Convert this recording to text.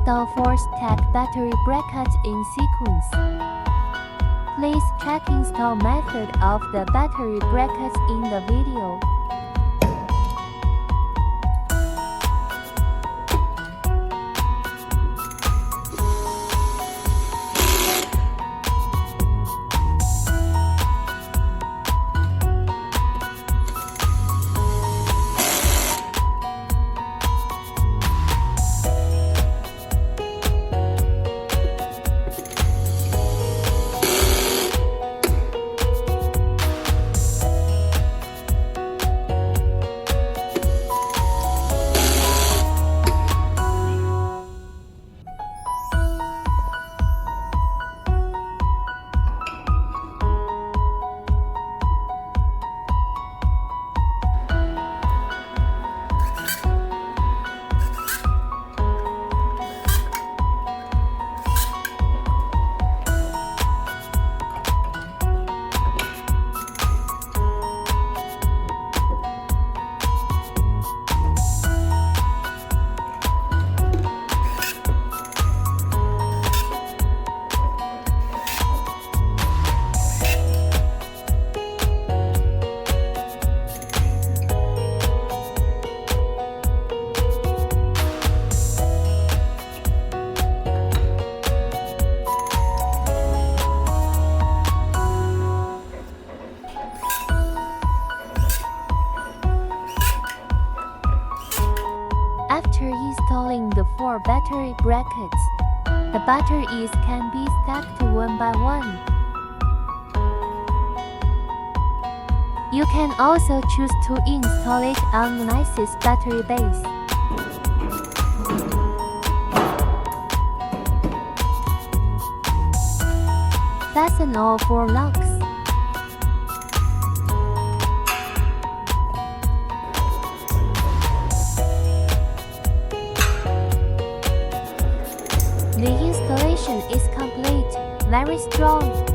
install FORZA-S battery brackets in sequence. Please check install method of the battery brackets in the video. After installing the 4 battery brackets, the batteries can be stacked one by one. You can also choose to install it on Vnice's battery base. Fasten all 4 locks. The installation is complete, very strong.